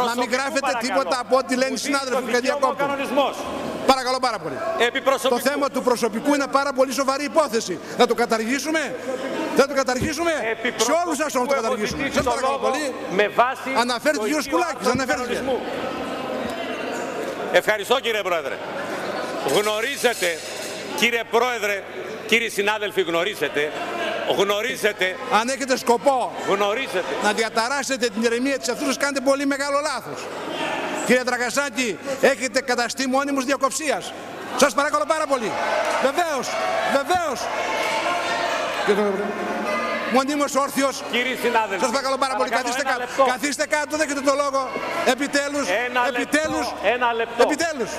Να μην γράφετε τίποτα από ό,τι λένε οι συνάδελφοι και διακόπτουν. Παρακαλώ πάρα πολύ. Το θέμα του προσωπικού είναι πάρα πολύ σοβαρή υπόθεση. Θα το καταργήσουμε. Θα το καταργήσουμε. Σε όλους σας όμως το καταργήσουμε. Σας παρακαλώ πολύ. Αναφέρθηκε ο κύριος Σκουλάκης. Ευχαριστώ κύριε Πρόεδρε. Γνωρίζετε, κύριε Πρόεδρε, κύριοι συνάδελφοι, γνωρίζετε. Αν έχετε σκοπό να διαταράσετε την ηρεμία της αυτούς, κάνετε πολύ μεγάλο λάθος. Κύριε Δραγασάκη, έχετε καταστεί μόνιμους διακοψίας. Σας παρακαλώ πάρα πολύ. Βεβαίως. Μονίμως όρθιος. Κύριοι συνάδελφοι, σας παρακαλώ πάρα πολύ. Καθίστε κάτω, δέχετε το λόγο. Επιτέλους. Ένα λεπτό. Επιτέλους.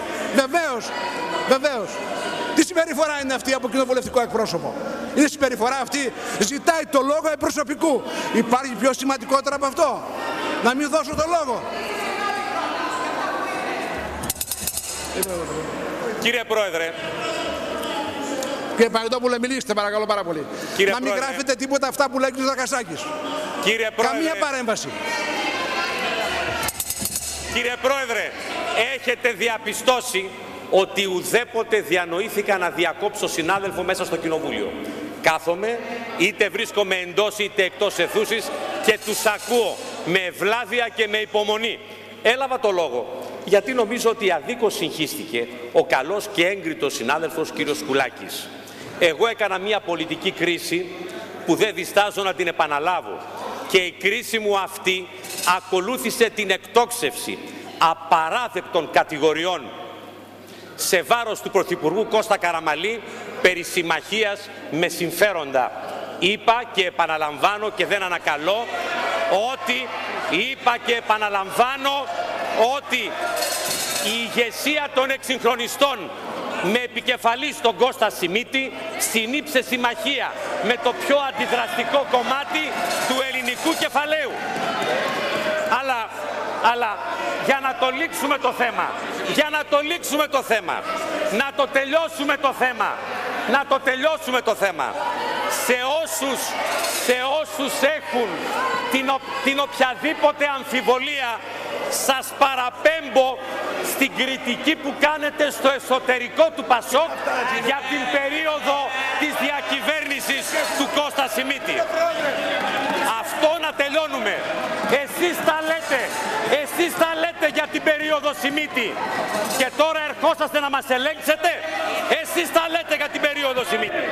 Βεβαίως. Τι συμπεριφορά είναι αυτή από κοινοβουλευτικό εκπρόσωπο? Είναι συμπεριφορά αυτή? Ζητάει το λόγο προσωπικού. Υπάρχει πιο σημαντικότερο από αυτό? Να μην δώσω το λόγο? Κύριε Πρόεδρε. Κύριε Παγωτόπουλε, μιλήστε παρακαλώ πάρα πολύ. Κύριε να μην Πρόεδρε, γράφετε τίποτα αυτά που λέγει ο Δραγασάκης. Κύριε Πρόεδρε, καμία παρέμβαση. Κύριε Πρόεδρε, έχετε διαπιστώσει ότι ουδέποτε διανοήθηκα να διακόψω συνάδελφο μέσα στο Κοινοβούλιο. Κάθομαι, είτε βρίσκομαι εντός είτε εκτός αιθούσης και τους ακούω με ευλάβεια και με υπομονή. Έλαβα το λόγο γιατί νομίζω ότι αδίκως συγχύστηκε ο καλός και έγκριτος συνάδελφος κύριος Σκουλάκης. Εγώ έκανα μια πολιτική κρίση που δεν διστάζω να την επαναλάβω και η κρίση μου αυτή ακολούθησε την εκτόξευση απαράδεκτων κατηγοριών σε βάρος του Πρωθυπουργού Κώστα Καραμανλή περί συμμαχίας με συμφέροντα. Είπα και επαναλαμβάνω και δεν ανακαλώ ότι η ηγεσία των εξυγχρονιστών με επικεφαλής τον Κώστα Σιμίτη συνήψε συμμαχία με το πιο αντιδραστικό κομμάτι του ελληνικού κεφαλαίου. Αλλά για να το λήξουμε το θέμα, να το τελειώσουμε το θέμα, σε όσους έχουν την οποιαδήποτε αμφιβολία, σας παραπέμπω στην κριτική που κάνετε στο εσωτερικό του ΠΑΣΟΚ για την περίοδο της διακυβέρνησης του Κώστα Σιμίτη. Αυτό να τελειώνουμε. Εσείς τα λέτε για την περίοδο Σιμίτη και τώρα ερχόσαστε να μας ελέγξετε. Εσείς τα λέτε για την περίοδο Σιμίτη.